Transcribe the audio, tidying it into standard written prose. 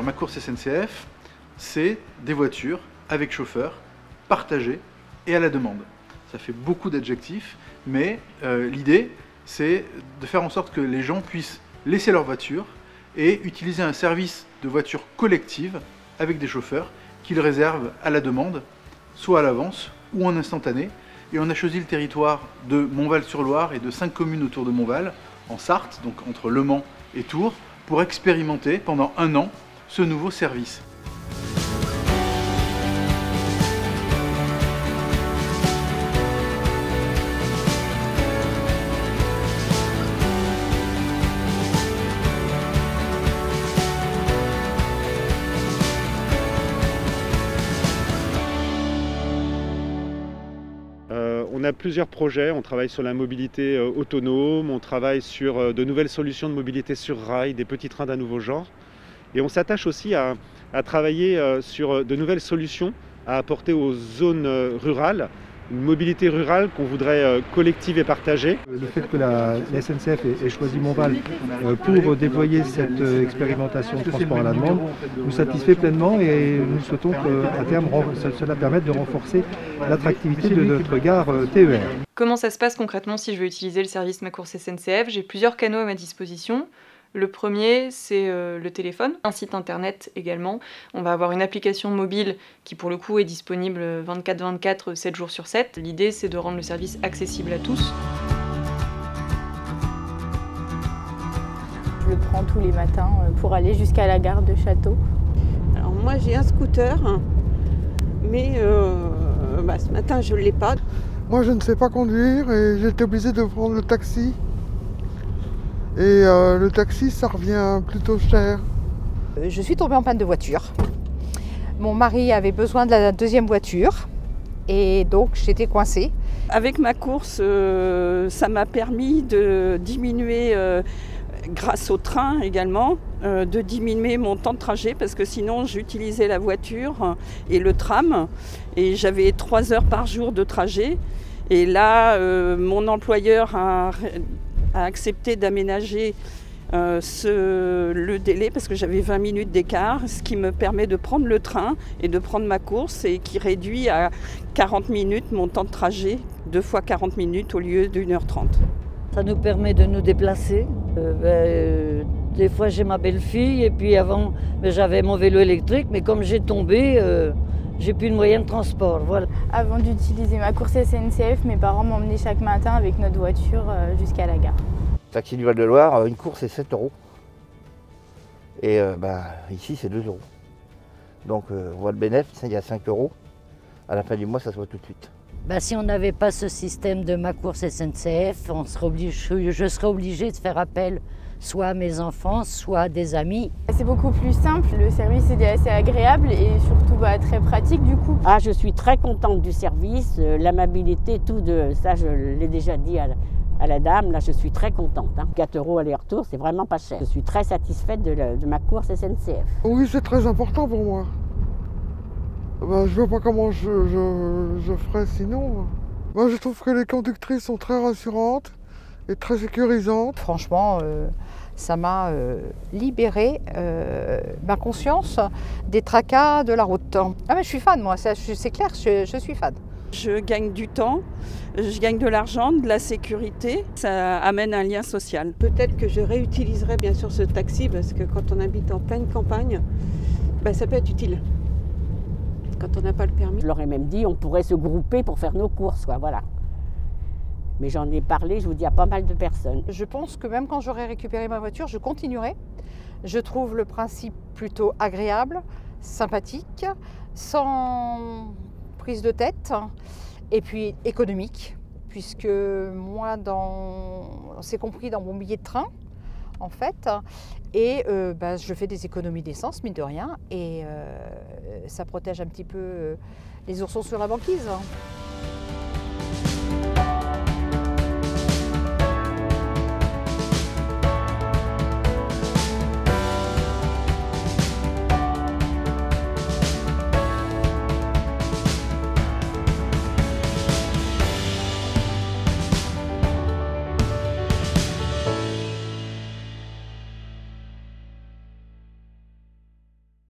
Ma course SNCF, c'est des voitures avec chauffeur, partagées et à la demande. Ça fait beaucoup d'adjectifs, mais l'idée, c'est de faire en sorte que les gens puissent laisser leur voiture et utiliser un service de voiture collective avec des chauffeurs qu'ils réservent à la demande, soit à l'avance ou en instantané. Et on a choisi le territoire de Montval-sur-Loire et de 5 communes autour de Montval, en Sarthe, donc entre Le Mans et Tours, pour expérimenter pendant 1 an ce nouveau service. On a plusieurs projets, on travaille sur la mobilité autonome, on travaille sur de nouvelles solutions de mobilité sur rail, des petits trains d'un nouveau genre. Et on s'attache aussi à travailler sur de nouvelles solutions à apporter aux zones rurales, une mobilité rurale qu'on voudrait collective et partagée. Le fait que la SNCF ait choisi Montval pour déployer cette expérimentation de transport à la demande nous satisfait pleinement et nous souhaitons qu'à terme cela permette de renforcer l'attractivité de notre gare TER. Comment ça se passe concrètement si je veux utiliser le service Ma Course SNCF? J'ai plusieurs canaux à ma disposition. Le premier, c'est le téléphone, un site internet également. On va avoir une application mobile qui pour le coup est disponible 24/24, 7 jours sur 7. L'idée, c'est de rendre le service accessible à tous. Je le prends tous les matins pour aller jusqu'à la gare de Château. Alors moi j'ai un scooter, mais ce matin je ne l'ai pas. Moi je ne sais pas conduire et j'ai été obligée de prendre le taxi. Et le taxi, ça revient plutôt cher. Je suis tombée en panne de voiture. Mon mari avait besoin de la deuxième voiture et donc j'étais coincée. Avec ma course, ça m'a permis de diminuer, grâce au train également, de diminuer mon temps de trajet parce que sinon j'utilisais la voiture et le tram et j'avais 3 heures par jour de trajet. Et là, mon employeur a accepté d'aménager le délai parce que j'avais 20 minutes d'écart, ce qui me permet de prendre le train et de prendre ma course et qui réduit à 40 minutes mon temps de trajet, 2 fois 40 minutes au lieu d'1h30. Ça nous permet de nous déplacer. Des fois j'ai ma belle-fille et puis avant j'avais mon vélo électrique, mais comme j'ai tombé, j'ai plus de moyen de transport. Voilà. Avant d'utiliser Ma Course SNCF, mes parents m'emmenaient chaque matin avec notre voiture jusqu'à la gare. Taxi du Val-de-Loire, une course c'est 7 €. Et ici c'est 2 €. Donc on voit le bénéfice, il y a 5 €. À la fin du mois, ça se voit tout de suite. Si on n'avait pas ce système de Ma Course SNCF, je serais obligée de faire appel soit à mes enfants, soit à des amis. C'est beaucoup plus simple, le service est assez agréable et surtout très pratique du coup. Ah, je suis très contente du service, l'amabilité, ça je l'ai déjà dit à la dame, là je suis très contente. 4 € aller-retour, c'est vraiment pas cher. Je suis très satisfaite de Ma Course SNCF. Oui, c'est très important pour moi. Je ne vois pas comment je ferais sinon. Moi, je trouve que les conductrices sont très rassurantes et très sécurisantes. Franchement, ça m'a libéré ma conscience des tracas de la route. Ah mais je suis fan moi, c'est clair, je suis fan. Je gagne du temps, je gagne de l'argent, de la sécurité, ça amène un lien social. Peut-être que je réutiliserai bien sûr ce taxi parce que quand on habite en pleine campagne, ça peut être utile. Quand on n'a pas le permis. Je leur ai même dit on pourrait se grouper pour faire nos courses, voilà. Mais j'en ai parlé, je vous dis, à pas mal de personnes. Je pense que même quand j'aurai récupéré ma voiture, je continuerai. Je trouve le principe plutôt agréable, sympathique, sans prise de tête et puis économique, puisque moi, c'est compris dans mon billet de train, en fait, et je fais des économies d'essence, mine de rien, et ça protège un petit peu les oursons sur la banquise.